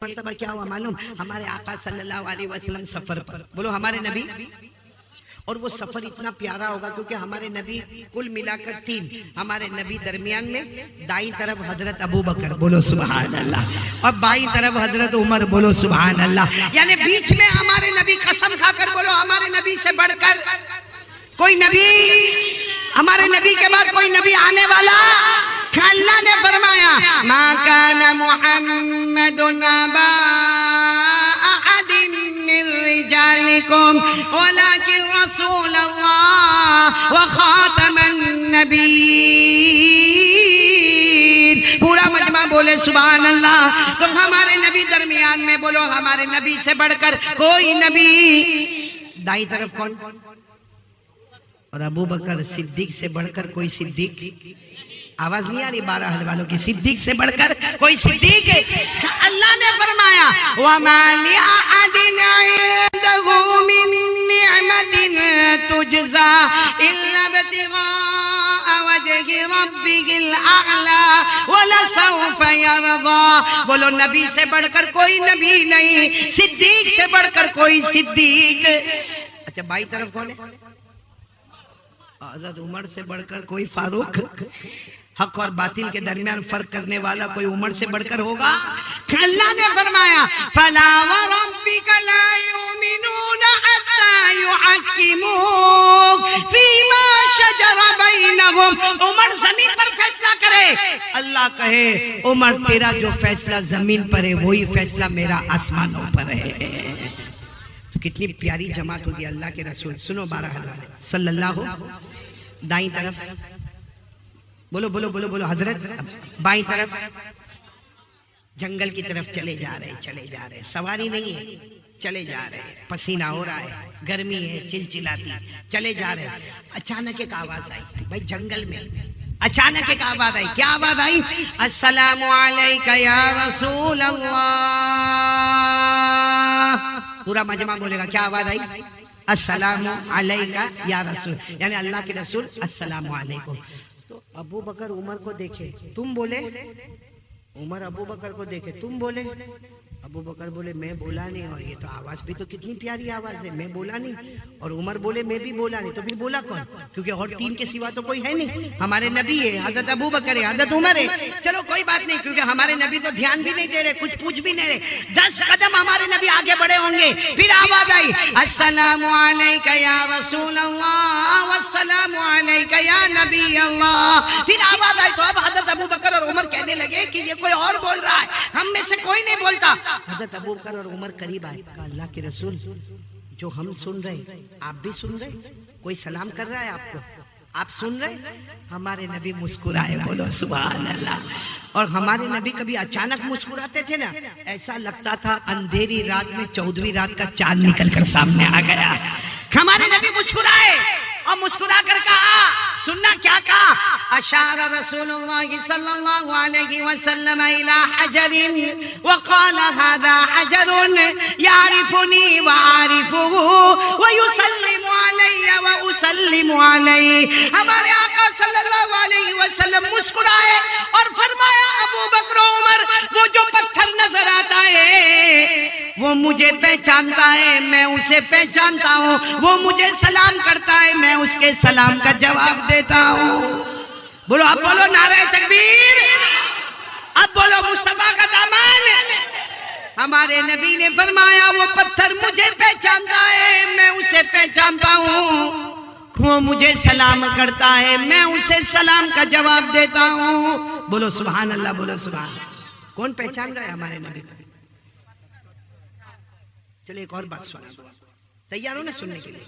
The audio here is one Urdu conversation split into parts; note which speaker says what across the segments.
Speaker 1: مرتبہ کیا ہوا معلوم؟ ہمارے آقا صلی اللہ علیہ وسلم سفر پر، بولو ہمارے نبی، اور وہ سفر اتنا پیارا ہوگا کیونکہ ہمارے نبی کل ملا کر 3، ہمارے نبی درمیان میں دائیں طرف حضرت ابو بکر، بولو سبحان اللہ، اور بائیں طرف حضرت عمر، بولو سبحان اللہ، یعنی بیچ میں ہمارے نبی، قسم کھا کر بولو ہمارے نبی سے بڑھ کر کوئی نبی، ہمارے نبی کے بعد کوئی نبی آنے والا، اللہ نے فرمایا ما کان محمد ابا احد من رجالکم ولکن رسول اللہ وخاتم النبیین، پورا مجمع بولے سبحان اللہ۔ تو ہمارے نبی درمیان میں، بولو ہمارے نبی سے بڑھ کر کوئی نبی، دائیں طرف کون؟ اور ابو بکر صدیق سے بڑھ کر کوئی صدیق، آواز نہیں آ رہی 12 حل والوں کی، صدیق سے بڑھ کر کوئی صدیق ہے۔ اللہ نے فرمایا وَمَا لِأَحَدٍ عِندَهُ مِن نِعْمَةٍ تُجْزَى إِلَّا ابْتِغَاءَ وَجْهِ رَبِّهِ الْأَعْلَى وَلَسَوْفَ يَرْضَى، بولو نبی سے بڑھ کر کوئی نبی نہیں، صدیق سے بڑھ کر کوئی صدیق۔ اچھا بائیں طرف کون ہے؟ حضرت عمر سے بڑھ کر کوئی فاروق، حق اور باطل کے درمیان فرق کرنے والا کوئی عمر سے بڑھ کر ہوگا؟ اللہ نے فرمایا فَلَا وَرَبِّكَ لَا يُؤْمِنُونَ حَتَّى يُحَكِّمُوكَ فِي مَا شَجَرَ بَيْنَهُمْ، عمر زمین پر فیصلہ کرے، اللہ کہے عمر تیرا جو فیصلہ زمین پر ہے وہی فیصلہ میرا آسمانوں پر ہے۔ کتنی پیاری جماعت ہوگی اللہ کے رسول، سنو 12 حلوالے صلی اللہ، دائیں طرف بولو بولو بولو بولو حضرت، بائیں طرف جنگل کی طرف چلے جا رہے، سواری نہیں ہے، چلے جا رہے، پسینہ ہو رہا ہے، گرمی ہے چلچلاتی، چلے جا رہے، اچانک ایک آواز آئی، بھائی جنگل میں اچانک ایک آواز آئی، کیا آواز آئی؟ السلام علیکہ یا رسول اللہ، پورا مجمع بولے گا کیا آواز آئی؟ السلام علیکہ یا رسول، یعنی اللہ کے رسول السلام علیکم۔ تو ابو بکر عمر کو دیکھے، تم بولے، عمر ابو بکر کو دیکھے، تم بولے، ابو بکر بولے میں بولا نہیں، اور یہ تو آواز بھی تو کتنی پیاری آواز ہے، میں بولا نہیں، اور عمر بولے میں بھی بولا نہیں، تو پھر بولا کون؟ کیونکہ اور 3 کے سوا تو کوئی ہے نہیں، ہمارے نبی ہے، حضرت ابو بکر ہے، حضرت عمر ہے، چلو کوئی بات نہیں، کیونکہ ہمارے نبی تو دھیان بھی نہیں دے رہے، کچھ پوچھ بھی نہیں رہے، 10 قدم ہمارے نبی آگے بڑھے ہوں گے، پھر آواز آئی السلام علیکہ یا رسول اللہ والسلام علیکہ یا نبی اللہ، پھر آواز آئی، تو اب حضرت ابو بکر اور عمر کہنے لگے کہ یہ کوئی اور بول رہا ہے، ہم میں سے کوئی نہیں بولتا۔ حضرت ابو بکر اور عمر قریب آئے، کہا اللہ کے رسول جو ہم سن رہے آپ بھی سن رہے، کوئی سلام کر رہا ہے آپ کو، آپ سن رہے؟ ہمارے نبی مسکرائے، بولو سبحان اللہ، اور ہمارے نبی کبھی اچانک مسکراتے تھے نا، ایسا لگتا تھا اندھیری رات میں 14ویں رات کا چاند نکل کر سامنے آ گیا۔ ہمارے نبی مسکرائے اور مسکرا کر کہا، سننا کیا کہا؟ اشار رسول اللہ صلی اللہ علیہ وسلم الى حجر وقال هذا حجر يعرفني واعرفه ويسلم علي واسلم عليه، ہمارے آقا صلی اللہ علیہ وسلم مسکرائے اور فرمایا ابو بکر و عمر وہ جو پتھر نظر آتا ہے وہ مجھے پہچانتا ہے، میں اسے پہچانتا ہوں، وہ مجھے سلام کرتا ہے، میں اس کے سلام کا جواب دیتا ہوں۔ بولو اب بولو نعرہ تکبیر، اب بولو مصطفیٰ کا دامن۔ ہمارے نبی نے فرمایا وہ پتھر مجھے پہچانتا ہے، میں اسے پہچانتا ہوں، وہ مجھے سلام کرتا ہے، میں اسے سلام کا جواب دیتا ہوں۔ بولو سبحان اللہ، بولو سبحان اللہ۔ کون پہچان رہا ہے ہمارے نبی کو؟ چلو ایک اور بات سنا، تیار ہو نا سننے کے لیے؟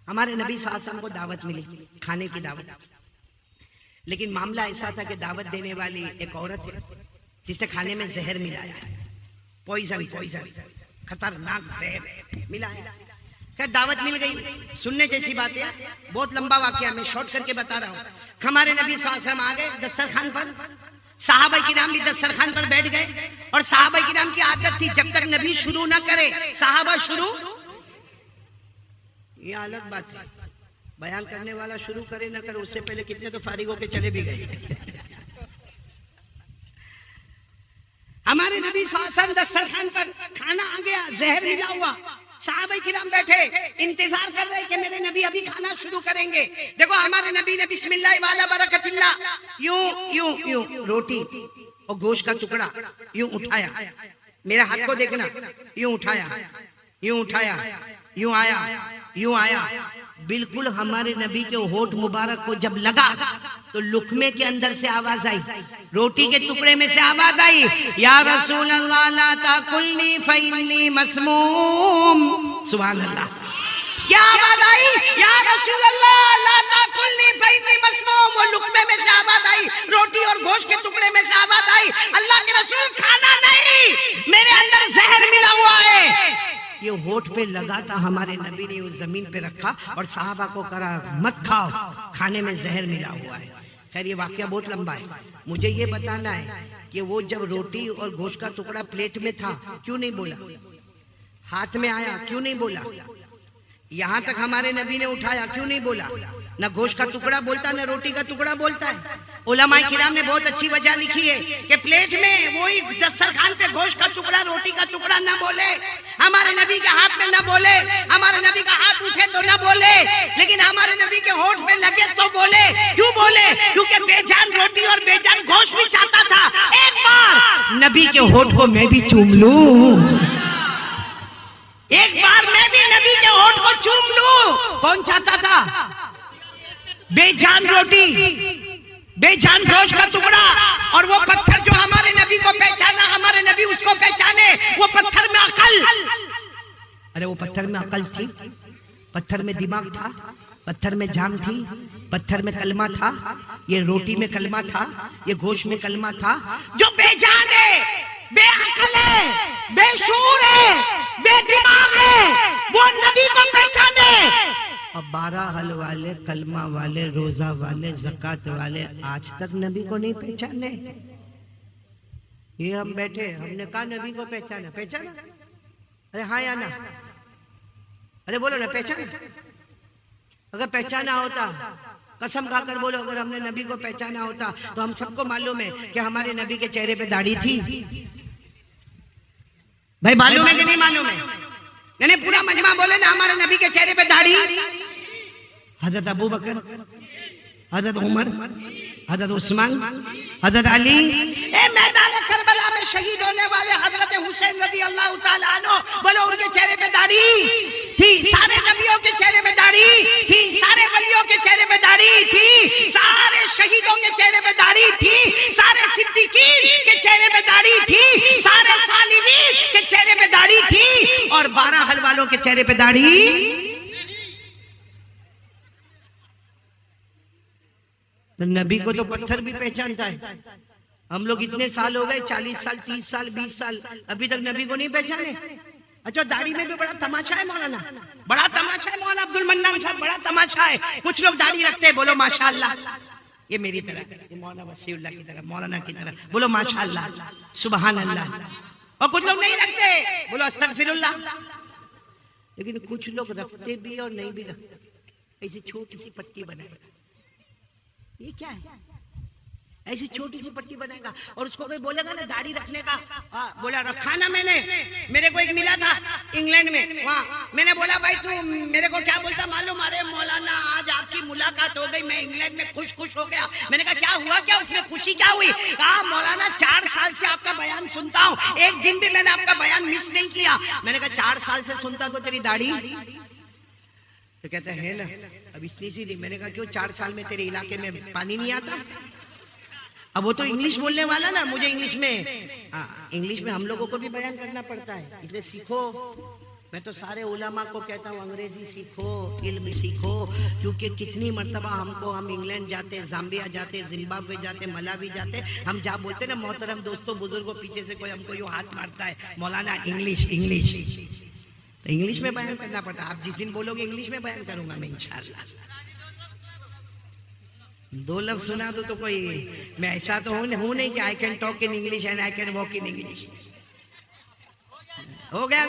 Speaker 1: ہمارے نبی صلی اللہ علیہ وسلم کو دعوت ملی، کھانے کی دعوت، لیکن معاملہ ایسا تھا کہ دعوت دینے والی ایک عورت ہے جس نے کھانے میں زہر ملایا ہے، پوائزن، خطرناک زہر ملایا۔ کہ دعوت مل گئی، سننے جیسی بات ہے، بہت لمبا واقعہ، میں شارٹ کر کے بتا رہا ہوں۔ ہمارے نبی صلی اللہ علیہ وسلم آ گئے دسترخوان پر، صحابہ کرام بھی دسترخوان پر بیٹھ گئے، اور صحابہ کرام کی عادت تھی جب تک نبی شروع نہ کرے صحابہ شروع، یہ الگ بات ہے، بیان کرنے والا شروع کرے نہ کرے اس سے پہلے کتنے تو فارغ ہو کے چلے بھی گئے۔ ہمارے نبی صلی اللہ علیہ وسلم دسترخوان پر کھانا آ گیا، زہر ملا ہوا، صحابہ کرام بیٹھے انتظار کر رہے کہ میرے نبی ابھی کھانا شروع کریں گے. دیکھو ہمارے نبی نے بسم اللہ والا برکت اللہ یوں روٹی اور گوشت کا ٹکڑا یوں اٹھایا، میرے ہاتھ کو دیکھنا، یوں اٹھایا، یوں آیا، بالکل ہمارے نبی کے ہونٹ مبارک کو جب لگا تو لقمے کے اندر سے آواز آئی، روٹی کے ٹکڑے میں سے آواز آئی، یا رسول اللہ لا تاکلنی فإنی مسموم. سبحان اللہ. کیا آواز آئی؟ یا رسول اللہ لا تاکلنی فإنی مسموم. وہ لقمے میں سے آواز آئی، روٹی اور گوشت کے ٹکڑے میں سے آواز آئی، اللہ کے رسول کھانا نہیں، میرے اندر زہر ملا ہوا ہے. یہ ہونٹ پہ لگا تھا، ہمارے نبی نے اس زمین پہ رکھا اور صحابہ کو کہا مت کھاؤ، کھانے میں زہر ملا ہوا ہے. خیر یہ واقعہ بہت لمبا ہے، مجھے یہ بتانا ہے کہ وہ جب روٹی اور گوشت کا ٹکڑا پلیٹ میں تھا کیوں نہیں بولا؟ ہاتھ میں آیا کیوں نہیں بولا؟ یہاں تک ہمارے نبی نے اٹھایا کیوں نہیں بولا؟ نہ گوشت کا ٹکڑا بولتا نہ روٹی کا ٹکڑا بولتا ہے. علماء کرام نے بہت اچھی وجہ لکھی ہے کہ پلیٹ میں وہی دسترخوان پہ گوشت کا ٹکڑا روٹی کا ٹکڑا نہ بولے، ہمارے نبی کے ہاتھ میں نہ بولے، ہمارے نبی کا ہاتھ اٹھے تو نہ بولے، لیکن ہمارے نبی کے ہونٹ پہ لگے تو بولے. کیوں بولے؟ کیونکہ بے جان روٹی اور بے جان گوشت بھی چاہتا تھا ایک بار نبی کے ہونٹ کو میں بھی چوم لوں، ایک بار میں بھی نبی کے ہونٹ کو چوم لوں. کون چاہتا تھا؟ بے جان روٹی، بے جان گوشت کا ٹکڑا. اور وہ پتھر جو ہمارے نبی کو پہچانا، ہمارے نبی اس کو پہچانے، وہ پتھر میں عقل. ارے وہ پتھر میں عقل تھی، پتھر میں دماغ تھا، پتھر میں جان تھی، پتھر میں کلمہ تھا، یہ روٹی میں کلمہ تھا، یہ گوشت میں کلمہ تھا. جو بے جان ہے، بے عقل ہے، بے شعور ہے، بے دماغ ہے، وہ نبی کو پہچانے. اب 12 حل والے، کلمہ والے، روزہ والے، زکات والے آج تک نبی کو نہیں پہچانے. یہ ہم بیٹھے، ہم نے کہا نبی کو پہچانا. ارے ہاں یا نہ؟ ارے بولو نا پہچانا. اگر پہچانا ہوتا قسم کھا کر بولو، اگر ہم نے نبی کو پہچانا ہوتا تو ہم سب کو معلوم ہے کہ ہمارے نبی کے چہرے پہ داڑھی تھی. بھائی معلوم ہے کہ نہیں معلوم ہے؟ یعنی پورا مجمع بولے نا ہمارے نبی کے چہرے پہ داڑھی. حضرت ابو بکر، حضرت عمر، حضرت عثمان، حضرت علی، اے میدان کربلا میں شہید ہونے والے حضرت حسین رضی اللہ تعالیٰ عنہ، بولو ان کے چہرے پہ داڑھی تھی. سارے نبیوں کے چہرے پہ داڑھی تھی، سارے ولیوں کے چہرے پہ داڑھی تھی، سارے شہیدوں کے چہرے پہ داڑھی تھی، سارے صدیقین کے چہرے پہ داڑھی تھی، سارے صالحین کے چہرے پہ داڑھی تھی، اور 12 حل والوں کے چہرے پہ داڑھی. نبی کو تو پتھر بھی پہچانتا ہے. ہم لوگ اتنے سال ہو گئے، 40 سال، 30 سال، 20 سال، ابھی تک نبی کو نہیں پہچانے. اچھا داڑھی میں بھی بڑا تماشا ہے مولانا، بڑا تماشا ہے مولانا عبد المنان صاحب، بڑا تماشا ہے. کچھ لوگ داڑھی رکھتے ہیں، بولو ماشاءاللہ. یہ میری طرح، یہ مولانا وسیع اللہ کی طرح، مولانا کی طرح، بولو ماشاءاللہ، سبحان اللہ. اور کچھ لوگ نہیں رکھتے، بولو استغفر اللہ. لیکن کچھ لوگ رکھتے بھی اور نہیں بھی رکھتے. ایسی چھوٹی سی پٹی بنائے گا. یہ کیا ہے؟ ایسی چھوٹی سی پٹی بنائے گا اور اس کو کوئی بولے گا نا داڑھی رکھنے کا، بولا رکھا نا میں نے. میرے کو ایک ملا تھا انگلینڈ میں، وہاں میں نے بولا بھائی تو میرے کو کیا بولتا معلوم؟ ارے مولانا آج آپ کی ملاقات ہو گئی، میں انگلینڈ میں خوش ہو گیا. میں نے کہا کیا ہوا؟ کیا اس میں خوشی کیا ہوئی؟ کہا مولانا 4 سال سے آپ کا بیان سنتا ہوں، ایک دن بھی میں نے آپ کا بیان مس نہیں کیا. میں نے کہا 4 سال سے سنتا تو تیری داڑھی؟ تو کہتا ہے نا اب اتنی سی نہیں. میں نے کہا کیوں 4 سال میں تیرے علاقے میں پانی نہیں آتا؟ اب وہ تو انگلش بولنے والا نا، مجھے انگلش میں ہم لوگوں کو بھی بیان کرنا پڑتا ہے، اس لیے سیکھو. میں تو سارے علماء کو کہتا ہوں انگریزی سیکھو، علم سیکھو، کیونکہ کتنی مرتبہ ہم انگلینڈ جاتے، زامبیا جاتے، زمبابوے جاتے، ملاوی جاتے، ہم جا بولتے نا محترم دوستوں بزرگوں، پیچھے سے کوئی ہم کو یوں ہاتھ مارتا ہے، مولانا انگلش. تو انگلش میں بیان کرنا پڑتا. آپ جس دن بولو گے انگلش میں بیان کروں گا میں انشاءاللہ. 2 لفظ سنا دو تو کوئی، میں ایسا تو ہوں نہیں کہ I can talk in English and I can walk in English. ہو گیا.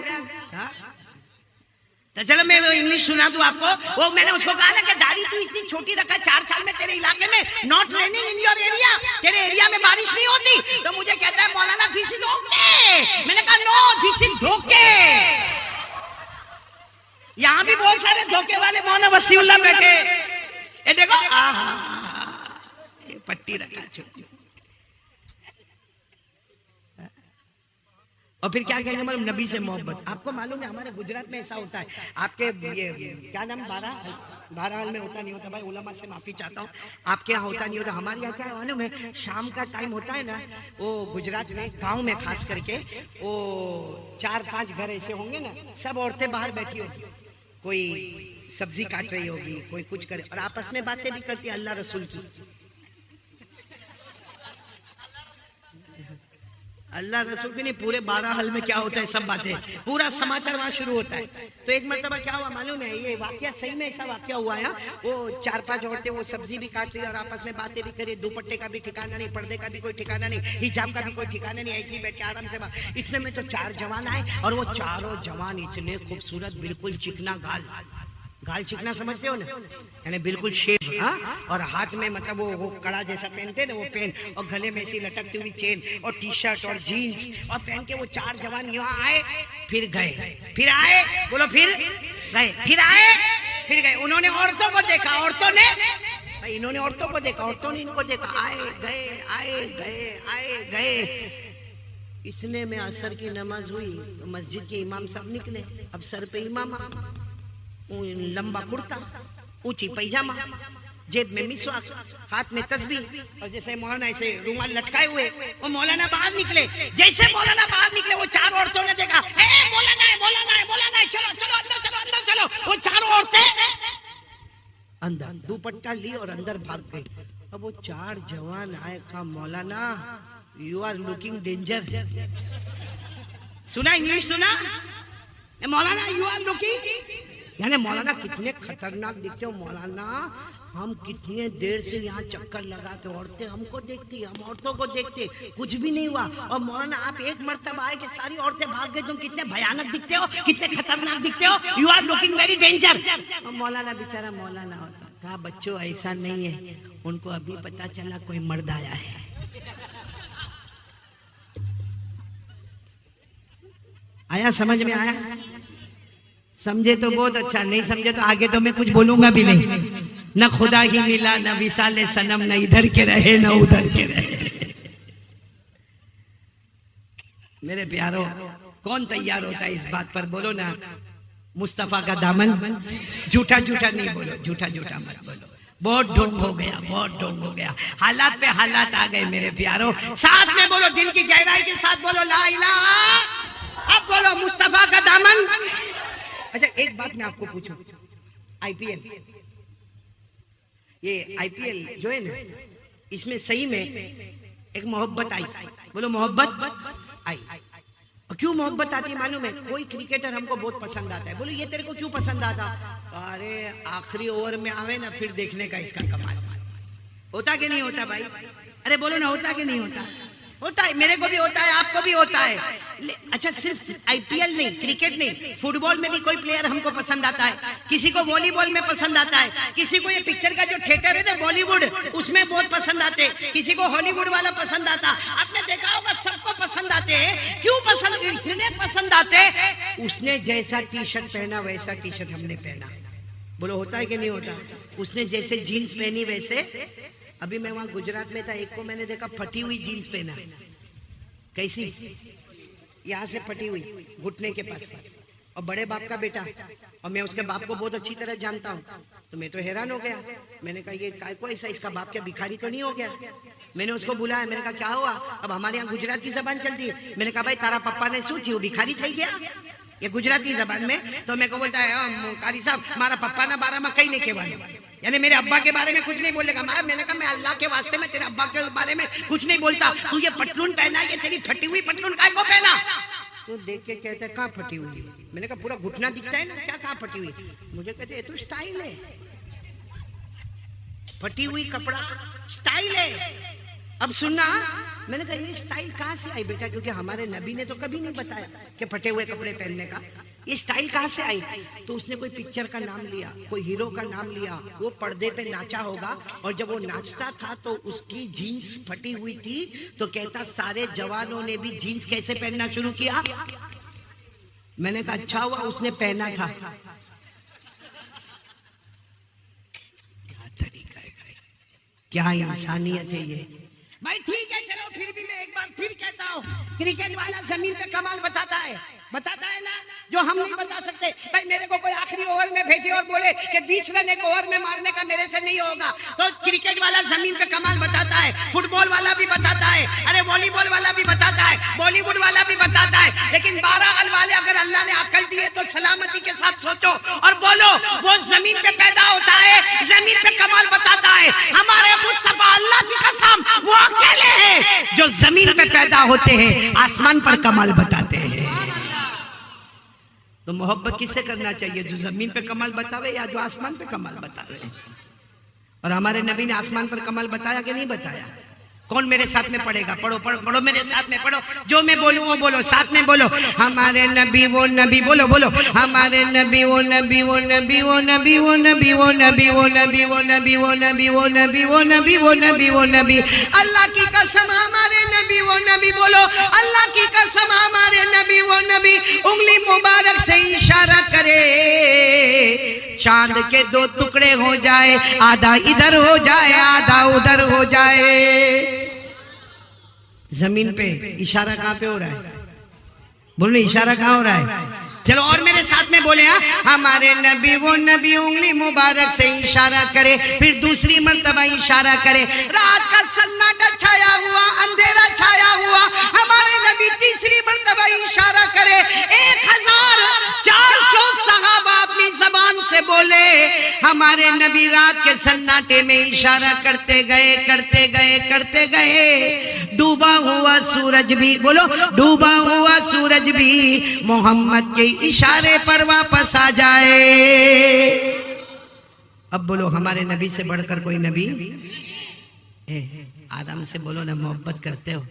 Speaker 1: تو چلو میں وہ انگلش سنا دوں آپ کو. وہ میں نے اس کو کہا نا کہ داڑھی تو اتنی چھوٹی رکھا 4 سال میں تیرے علاقے میں not raining in your area, تیرے ایریا میں بارش نہیں ہوتی. تو مجھے کہتا ہے مولانا دس از اوکے. میں نے کہا نو دس از دھوکے. یہاں بھی بہت سارے دھوکے والے مولانا وسیع اللہ بیٹھے. یہ دیکھو پٹی رکھا چھوٹی. اور پھر کیا کہیں گے مطلب نبی سے محبت. آپ کو معلوم ہے ہمارے گجرات میں ایسا ہوتا ہے. آپ کے کیا نام بہرحال میں ہوتا نہیں ہوتا بھائی, علماء سے معافی چاہتا ہوں. آپ کے یہاں ہوتا نہیں ہوتا, ہمارے یہاں کیا معلوم ہے شام کا ٹائم ہوتا ہے نا, وہ گجرات میں گاؤں میں خاص کر کے وہ 4-5 گھر ایسے ہوں گے نا, سب عورتیں باہر بیٹھی ہوگی, کوئی سبزی کاٹ رہی ہوگی, کوئی کچھ کرے, اور آپس میں باتیں بھی کرتی اللہ رسول کی. اللہ رسول کی نہیں, پورے 12 حل میں کیا ہوتا ہے سب باتیں, پورا سماچار وہاں شروع ہوتا ہے. تو ایک مرتبہ کیا ہوا معلوم ہے, یہ واقعہ صحیح میں ایسا واقعہ ہوا ہے. وہ 4-5 عورتیں وہ سبزی بھی کاٹ رہی اور آپس میں باتیں بھی کری, دوپٹے کا بھی ٹھکانا نہیں, پردے کا بھی کوئی ٹھکانا نہیں, حجاب کا بھی کوئی ٹھکانا نہیں, ایسے ہی بیٹھ کے آرام سے بات. اتنے میں تو 4 جوان آئے, اور وہ چاروں جوان اتنے خوبصورت, بالکل چکنا گال چکنا سمجھتے ہو نا, یعنی بالکل شیپ, اور ہاتھ میں مطلب وہ کڑا جیسا پہنتے نا وہ پہن, اور گلے میں ایسی لٹکتی ہوئی چین, اور ٹی شرٹ اور جینز اور پہن کے وہ 4 جوان یہاں آئے, پھر گئے, پھر آئے, بولو پھر گئے, پھر آئے, پھر گئے. انہوں نے عورتوں کو دیکھا, عورتوں نے انہوں نے عورتوں کو دیکھا, عورتوں نے ان کو دیکھا, آئے گئے آئے گئے آئے گئے. اتنے میں عصر کی نماز ہوئی, مسجد کے امام صاحب نکلے. اب سر پہ امامہ, لمبا کرتا, اونچی پیجامہ, جیب میں مسواک, ہاتھ میں تسبیح, اور جیسے مولانا ایسے رومال لٹکائے ہوئے. وہ مولانا باہر نکلے, جیسے مولانا باہر نکلے وہ 4 عورتوں نے دیکھا, اے مولانا ہے, مولانا ہے, مولانا ہے, چلو چلو اندر چلو, اندر چلو. وہ 4 عورتیں اندر دوپٹہ لی اور اندر بھاگ گئی. اب وہ 4 جوان آئے, کہا مولانا یو آر لوکنگ ڈینجر. سنا انگلش سنا, مولانا یو آر لوکنگ, یعنی مولانا کتنے خطرناک دکھتے ہو. مولانا ہم کتنے دیر سے یہاں چکر لگاتے, عورتیں ہم کو دیکھتی, ہم عورتوں کو دیکھتے, کچھ بھی نہیں ہوا. اور مولانا آپ ایک مرتبہ آئے کہ ساری عورتیں بھاگ گئی, تم کتنے بھیانک دکھتے ہو, کتنے خطرناک دکھتے ہو, you are looking very danger. اور مولانا بیچارہ مولانا ہوتا, کہا بچوں ایسا نہیں ہے, ان کو ابھی پتا چلا کوئی مرد آیا ہے. آیا سمجھ میں آیا؟ سمجھے تو بہت اچھا, نہیں سمجھے تو آگے تو میں کچھ بولوں گا بھی نہیں. نہ خدا ہی ملا, نہ وصال صنم, نہ ادھر کے رہے نہ ادھر کے رہے. میرے پیارو, کون تیار ہوتا ہے اس بات پر, بولو نا مصطفیٰ کا دامن. جھوٹا جھوٹا نہیں بولو, جھوٹا جھوٹا مت بولو. بہت ڈھونگ ہو گیا, بہت ڈھونگ ہو گیا, حالات پہ حالات آ گئے میرے پیارو. ساتھ میں بولو, دل کی گہرائی کے ساتھ بولو لا الہ. اب بولو مصطفیٰ کا دامن. اچھا ایک بات میں آپ کو پوچھوں, آئی پی ایل, یہ آئی پی ایل جو ہے نا, اس میں صحیح میں ایک محبت آئی, بولو محبت آئی. اور کیوں محبت آتی ہے معلوم ہے, کوئی کرکٹر ہم کو بہت پسند آتا ہے, بولو یہ تیرے کو کیوں پسند آتا, ارے آخری اوور میں آوے نا پھر دیکھنے کا اس کا کمال. ہوتا کہ نہیں ہوتا بھائی, ارے بولو نا ہوتا کہ نہیں ہوتا, ہوتا ہے, میرے کو بھی ہوتا ہے, آپ کو بھی ہوتا ہے. اچھا صرف آئی پی ایل نہیں, کرکٹ نہیں, فٹ بال میں بھی کوئی پلیئر ہم کو پسند آتا ہے, کسی کو والی بال میں پسند آتا ہے, کسی کو یہ پکچر کا جو تھیٹر ہے نا بالی ووڈ, اس میں بہت پسند آتے, کسی کو ہالی ووڈ والا پسند آتا. آپ نے دیکھا ہوگا سب کو پسند آتے ہیں. کیوں پسند, اتنے پسند آتے, اس نے جیسا ٹی شرٹ پہنا ویسا ٹی شرٹ ہم نے پہنا. بولو ہوتا ہے کہ نہیں ہوتا, اس نے جیسے جینس پہنی ویسے. ابھی میں وہاں گجرات میں تھا, ایک کو میں نے دیکھا پھٹی ہوئی جینس پہنا. کیسی, یہاں سے پھٹی ہوئی گھٹنے کے پاس, اور بڑے باپ کا بیٹا, اور میں اس کے باپ کو بہت اچھی طرح جانتا ہوں. تو میں تو حیران ہو گیا, میں نے کہا یہ کائے کو ایسا, اس کا باپ کیا بھکاری تو نہیں ہو گیا. میں نے اس کو بلایا, میں نے کہا کیا ہوا, اب ہمارے یہاں گجراتی زبان چلتی ہے. میں نے کہا بھائی تارا پپا نے سو تھی, وہ بھکاری تھی گیا, یہ گجراتی زبان میں. تو میں کو بولتا ہے قاری صاحب ہمارا پپا نا بارہ میں کہیں نہیں کہوانے, یعنی میرے ابا کے بارے میں کچھ نہیں بولے گا. میں نے کہا میں اللہ کے واسطے میں تیرے ابا کے بارے میں کچھ نہیں بولتا, تو یہ پٹلون پہنا, یہ تیری پھٹی ہوئی پٹلون کائے کو پہنا. تو دیکھ کے کہتے ہیں کہاں پھٹی ہوئی. میں نے کہا پورا گھٹنا دکھتا ہے نا, کیا کہاں پھٹی ہوئی. مجھے کہتے یہ تو سٹائل ہے, پھٹی ہوئی کپڑا سٹائل ہے. اب سننا, میں نے کہا یہ سٹائل کہاں سے آئی بیٹا, کیونکہ ہمارے نبی نے تو کبھی نہیں بتایا کہ پھٹے ہوئے کپڑے پہننے کا. یہ سٹائل کہاں سے آئی؟ تو اس نے کوئی پکچر کا نام لیا، کوئی ہیرو کا نام لیا، وہ پردے پہ ناچا ہوگا، اور جب وہ ناچتا تھا تو اس کی جینز پھٹی ہوئی تھی، تو کہتا سارے جوانوں نے بھی جینز کیسے پہننا شروع کیا؟ میں نے کہا اچھا ہوا اس نے پہنا تھا. کیا طریقہ ہے، کیا انسانیت ہے یہ. بھائی ٹھیک ہے چلو، پھر بھی میں ایک بار پھر کہتا ہوں، کرکٹ والا زمین پہ کمال بتاتا ہے نا، جو ہم نہیں بتا سکتے. بھائی میرے کو کوئی آخری اوور میں بھیجے اور بولے کہ 20 رن ایک اوور میں مارنے کا میرے سے نہیں ہوگا، تو کرکٹ والا زمین پہ کمال بتاتا ہے، فٹ بال والا بھی بتاتا ہے، ارے والی بال والا بھی بتاتا ہے، بالی ووڈ والا بھی بتاتا ہے. لیکن 12 والے اگر اللہ نے عقل دیے تو سلامتی کے ساتھ سوچو اور بولو، وہ زمین پہ پیدا ہوتا ہے، زمین پہ کمال بتاتا ہے. ہمارے مصطفیٰ اللہ کی قسم وہ اکیلے ہیں جو زمین پہ پیدا ہوتے ہیں، آسمان پر کمال بتاتے ہیں. تو محبت کس سے کرنا چاہیے؟ جو زمین پہ کمال بتاوے یا جو آسمان پہ کمال بتاوے؟ اور ہمارے نبی نے آسمان پر کمال بتایا کہ نہیں بتایا؟ کون میرے ساتھ میں پڑھے گا؟ پڑھو پڑھو پڑھو، میرے ساتھ میں پڑھو، جو میں بولوں وہ بولو، ساتھ میں بولو. ہمارے نبی وہ نبی، بولو بولو، ہمارے نبی وہ نبی وہ نبی وہ نبی وہ نبی وہ نبی وہ نبی وہ نبی وہ نبی وہ نبی وہ نبی وہ نبی وہ نبی. اللہ کی قسم ہمارے نبی وہ نبی، بولو اللہ کی قسم ہمارے نبی وہ نبی. انگلی مبارک سے اشارہ کرے، چاند کے 2 ٹکڑے ہو جائے، آدھا ادھر ہو جائے آدھا ادھر ہو جائے. زمین پہ اشارہ کہاں پہ ہو رہا ہے؟ بولنے اشارہ کہاں ہو رہا ہے؟ چلو اور میرے ساتھ میں بولے، ہمارے نبی وہ نبی، انگلی مبارک سے اشارہ کرے، پھر دوسری مرتبہ اشارہ کرے. رات کا سناٹا چھایا ہوا، اندھیرا چھایا ہوا، ہمارے نبی تیسری مرتبہ اشارہ کرے. 1400 صحابہ اپنی زبان سے بولے، ہمارے نبی رات کے سناٹے میں اشارہ کرتے گئے کرتے گئے کرتے گئے. ڈوبا ہوا سورج بھی، بولو ڈوبا ہوا سورج بھی محمد کے اشارے پر واپس آ جائے. اب بولو ہمارے نبی سے بڑھ کر کوئی نبی؟ آدم سے بولو نا، محبت کرتے ہو؟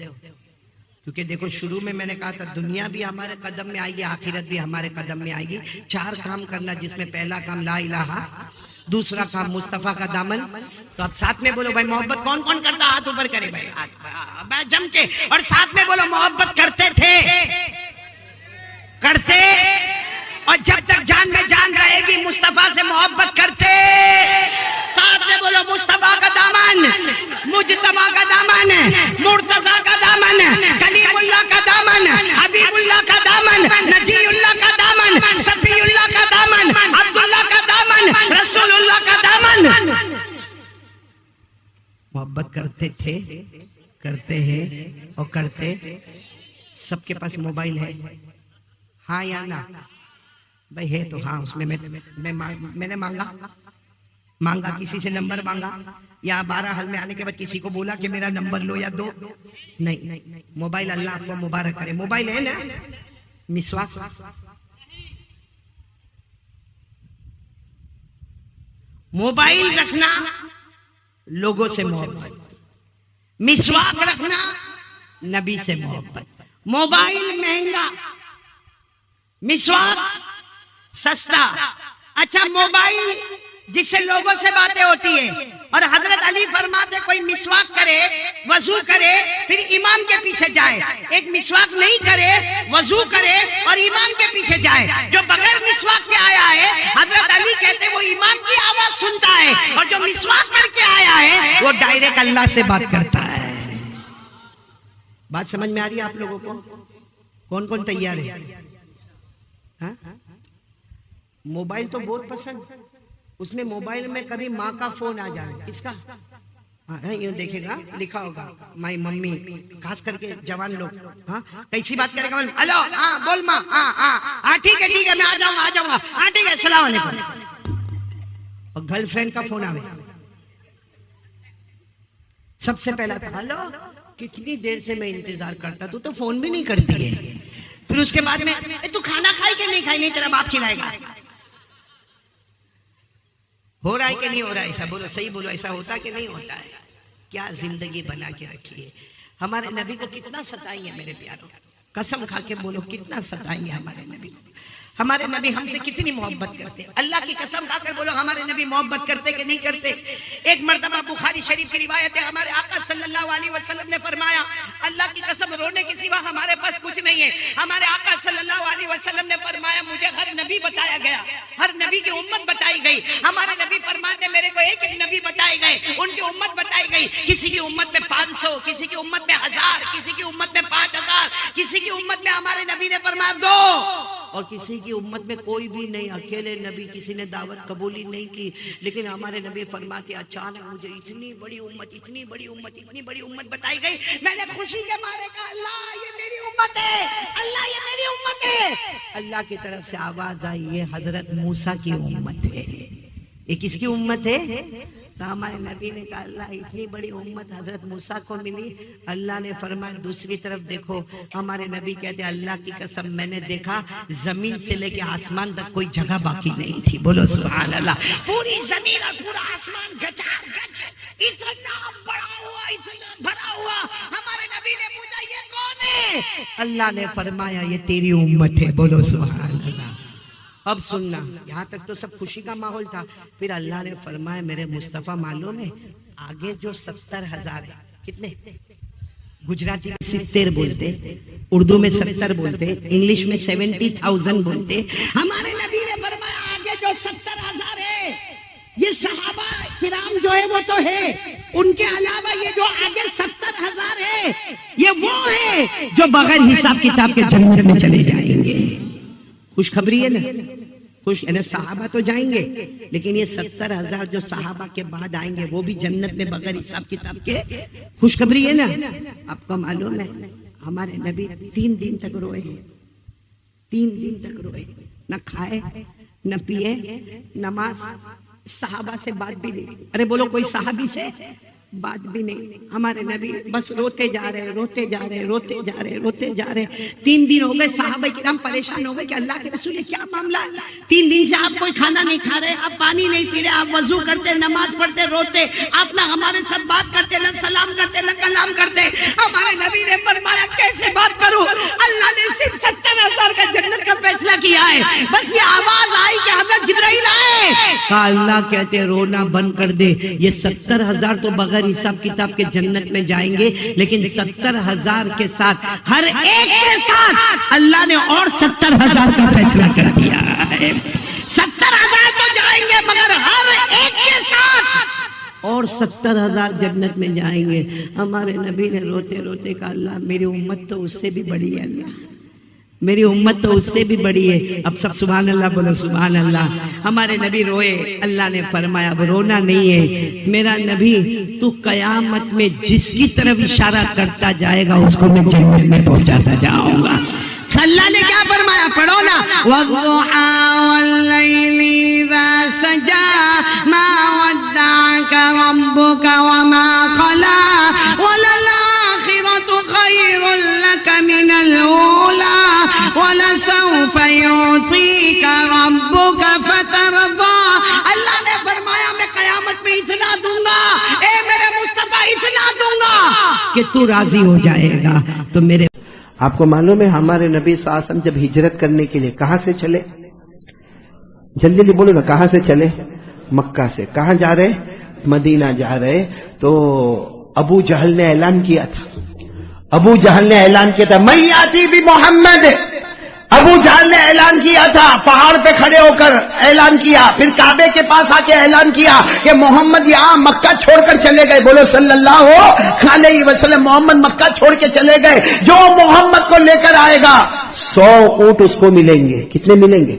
Speaker 1: کیونکہ دیکھو شروع میں نے کہا تھا دنیا بھی ہمارے قدم میں آئے گی، آخرت بھی ہمارے قدم میں آئے گی. 4 کام کرنا، جس میں پہلا کام لا الہ، دوسرا کام مصطفیٰ کا دامن. تو اب ساتھ میں بولو بھائی محبت کون کون کرتا؟ ہاتھ اوپر کرے بھائی جم کے، اور ساتھ میں بولو محبت کرتے تھے، کرتے، اور جب تک جان میں جان رہے گی مصطفیٰ سے محبت کرتے. ساتھ میں بولو مصطفیٰ کا دامن، مجتبیٰ کا دامن، مرتضیٰ کا دامن، کلیم اللہ کا دامن، حبیب اللہ کا دامن، نجی اللہ کا دامن، صفی اللہ کا دامن، عبداللہ کا دامن، رسول اللہ کا دامن. محبت کرتے تھے، کرتے ہیں اور کرتے. سب کے پاس موبائل ہے؟ ہاں یا نا؟ بھائی ہے تو ہاں. اس میں میں نے مانگا کسی سے نمبر مانگا، یا 12 حل میں آنے کے بعد کسی کو بولا کہ میرا نمبر لو یا دو؟ نہیں. موبائل اللہ آپ کو مبارک کرے. موبائل ہے نا؟ مسواک، موبائل رکھنا لوگوں سے محبت، مسواک رکھنا نبی سے محبت. موبائل مہنگا، مسواک سستا. اچھا موبائل جس سے لوگوں سے باتیں ہوتی ہے، اور حضرت علی فرماتے کوئی مسواک کرے، وضو کرے، پھر امام کے پیچھے جائے. ایک مسواک نہیں کرے، وضو کرے اور امام کے پیچھے جائے. جو بغیر مسواک کے آیا ہے، حضرت علی کہتے وہ امام کی آواز سنتا ہے، اور جو مسواک کر کے آیا ہے وہ ڈائریکٹ اللہ سے بات کرتا ہے. بات سمجھ میں آ رہی ہے آپ لوگوں کو؟ کون کون تیار ہے؟ موبائل تو بہت پسند. اس میں موبائل میں کبھی ماں کا فون آ جائے، کس کا؟ یوں دیکھے گا لکھا ہوگا مائی ممی، خاص کر کے جوان لوگ. ہاں کیسی بات کرے گا؟ ہلو ہاں بول ماں، ہاں ٹھیک ہے میں آ جاؤں گا، ہاں ٹھیک ہے السلام علیکم. اور گرل فرینڈ کا فون آوے، سب سے پہلا تھا ہلو، کتنی دیر سے میں انتظار کرتا، تو فون بھی نہیں کرتی ہے. پھر اس کے بعد میں تو کھانا کھائی کہ نہیں کھائی؟ نہیں تیرا باپ کھلائے گا. ہو رہا ہے کہ نہیں ہو رہا ہے ایسا؟ بولو صحیح بولو، ایسا ہوتا کہ نہیں ہوتا ہے؟ کیا زندگی بنا کے رکھی ہے. ہمارے نبی کو کتنا ستائیں گے میرے پیاروں، قسم کھا کے بولو کتنا ستائیں گے ہمارے نبی کو. ہمارے نبی ہم سے کتنی محبت کرتے. اللہ کی قسم کھا کر بولو ہمارے نبی محبت کرتے کہ نہیں کرتے؟ ایک مرتبہ بخاری شریف کی روایت ہے، ہمارے آقا صلی اللہ علیہ وسلم نے فرمایا، اللہ کی قسم رونے کے سوا ہمارے پاس کچھ نہیں ہے. ہمارے آقا صلی اللہ علیہ وسلم نے فرمایا مجھے ہر نبی بتایا گیا، ہر نبی کی امت بتائی گئی. ہمارے نبی فرماتے میرے کو ایک ایک نبی بتائے گئے، ان کی امت بتائی گئی. کسی کی امت میں 500، کسی کی امت میں 1000، کسی کی امت میں 5000، کسی کی امت میں ہمارے نبی نے فرمایا 2، اور کسی کی امت میں کوئی بھی نہیں، اکیلے نبی، کسی نے دعوت قبول ہی نہیں کی. لیکن ہمارے نبی فرماتے اچانک مجھے اتنی بڑی امت، اتنی بڑی امت، اتنی بڑی امت بتائی گئی. میں نے خوشی کے مارے کہا اللہ یہ میری امت ہے، اللہ یہ میری امت ہے. اللہ کی طرف سے آواز آئی یہ حضرت موسیٰ کی امت ہے. یہ کس کی امت ہے؟ تو ہمارے نبی نے کہا اللہ اتنی بڑی امت حضرت موسیٰ کو ملی. اللہ نے فرمایا دوسری طرف دیکھو. ہمارے نبی کہتے اللہ کی قسم میں نے دیکھا زمین سے لے کے آسمان تک کوئی جگہ باقی نہیں تھی. بولو سبحان اللہ. پوری زمین اور پورا آسمان گچا گچ اتنا بڑا ہوا، اتنا بھرا ہوا. ہمارے نبی نے پوچھا یہ کون ہے؟ اللہ نے فرمایا یہ تیری امت ہے. بولو سبحان اللہ. اب سننا، یہاں تک تو سب خوشی کا ماحول تھا. پھر اللہ نے فرمایا میرے مصطفیٰ معلوم ہے آگے جو 70,000 ہے، کتنے؟ گجراتی میں 70 بولتے، اردو میں 70 بولتے، انگلش میں 70,000 بولتے. ہمارے نبی نے فرمایا آگے جو 70,000 ہے یہ صحابہ کرام جو ہے وہ تو ہے، ان کے علاوہ یہ جو آگے 70,000 ہے یہ وہ ہے جو بغیر حساب کتاب کے جنت میں چلے جائیں گے. خوشخبری ہے نا، خوش یعنی صحابہ تو جائیں گے لیکن یہ 70,000 جو صحابہ کے بعد آئیں گے وہ بھی جنت میں بغیر حساب کتاب کے. خوشخبری ہے نا. آپ کو معلوم ہے ہمارے نبی 3 دن تک روئے، 3 دن تک روئے، نہ کھائے نہ پیے، نماز، صحابہ سے بات بھی نہیں. ارے بولو کوئی صحابی سے بات بھی نہیں. ہمارے نبی بس روتے جا رہے، روتے جا رہے، روتے جا رہے، روتے جا رہے. 3 دن ہو گئے. صحابہ کرام پریشان ہو گئے کہ اللہ کے رسول یہ کیا معاملہ ہے؟ 3 دن سے آپ کوئی کھانا نہیں کھا رہے، آپ پانی نہیں پی رہے، آپ وضو کرتے، نماز پڑھتے، روتے، آپ نہ ہمارے ساتھ بات کرتے، نہ سلام کرتے، نہ کلام کرتے. ہمارے نبی نے فرمایا کیسے بات کروں؟ اللہ نے صرف 70,000 کا جنت کا فیصلہ کیا ہے. بس یہ آواز آئی کہ حضرت جبرائیل آئے. کہا اللہ کہتے رونا بند کر دے. یہ 70,000 تو بغیر حساب کتاب کے جنت میں جائیں گے لیکن 70,000 کے ساتھ ہر ایک کے ساتھ اللہ نے اور 70,000 کا فیصلہ کر دیا ہے. 70,000 تو جائیں گے مگر ہر ایک کے ساتھ اور 70,000 جنت میں جائیں گے. ہمارے نبی نے روتے روتے کہا اللہ میری امت تو اس سے بھی بڑی ہے، اللہ میری امت تو اس سے بھی بڑی ہے. اب سب سبحان اللہ بولو سبحان اللہ. ہمارے نبی روئے. اللہ نے فرمایا اب رونا نہیں ہے میرا نبی، تو قیامت میں جس کی طرف اشارہ کرتا جائے گا اس کو میں جنت میں پہنچاتا جاؤں گا. اللہ نے کیا فرمایا؟ پڑھو نا. وَالضُّحَى وَاللَّيْلِ إِذَا سَجَى مَا وَدَّعَكَ رَبُّكَ وَمَا قَلَى وَلَلْآخِرَةُ خَيْرٌ لَكَ مِنَ الْأُولَى وَلَسَوْفَ يُعْطِيكَ رَبُّكَ فَتَرْضَىٰ. اللہ نے فرمایا میں قیامت میں اتنا دوں گا، اے میرے مصطفیٰ اتنا دوں گا کہ تو راضی ہو جائے گا. تو میرے
Speaker 2: آپ کو معلوم ہے ہمارے نبی صلی اللہ علیہ وسلم جب ہجرت کرنے کے لیے کہاں سے چلے؟ جلدی جلدی بولو نا، کہاں سے چلے؟ مکہ سے. کہاں جا رہے؟ مدینہ جا رہے. تو ابو جہل نے اعلان کیا تھا، ابو جہل نے اعلان کیا تھا میں آتی بھی محمد. ابو جہل نے اعلان کیا تھا، پہاڑ پہ کھڑے ہو کر اعلان کیا، پھر کعبے کے پاس آ کے اعلان کیا کہ محمد یہاں مکہ چھوڑ کر چلے گئے. بولو صلی اللہ علیہ وسلم. محمد مکہ چھوڑ کے چلے گئے. جو محمد کو لے کر آئے گا 100 اونٹ اس کو ملیں گے. کتنے ملیں گے؟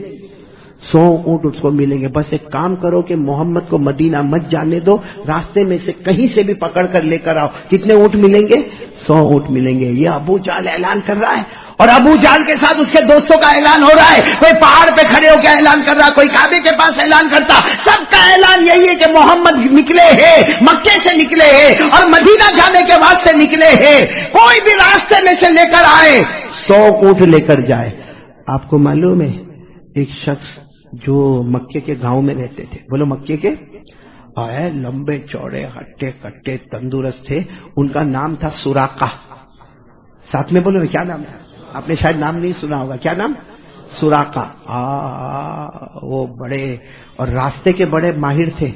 Speaker 2: 100 اونٹ اس کو ملیں گے. بس ایک کام کرو کہ محمد کو مدینہ مت جانے دو، راستے میں سے کہیں سے بھی پکڑ کر لے کر آؤ. کتنے اونٹ ملیں گے؟ 100 اونٹ ملیں گے. یہ ابو جہل اعلان کر رہا ہے اور ابو جہل کے ساتھ اس کے دوستوں کا اعلان ہو رہا ہے. کوئی پہاڑ پہ کھڑے ہو کے اعلان کر رہا، کوئی کعبے کے پاس اعلان کرتا. سب کا اعلان یہی ہے کہ محمد نکلے ہیں، مکے سے نکلے ہیں اور مدینہ جانے کے واسطے نکلے ہیں. کوئی بھی راستے میں سے لے کر آئے 100 اونٹ لے کر جائے. آپ کو معلوم ہے ایک شخص جو مکے کے گاؤں میں رہتے تھے، بولو مکے کے، لمبے چوڑے ہٹے کٹے تندرست تھے. ان کا نام تھا سراقہ. ساتھ میں بولو کیا نام تھا؟ آپ نے شاید نام نہیں سنا ہوگا. کیا نام؟ سراقہ وہ بڑے اور راستے کے بڑے ماہر تھے،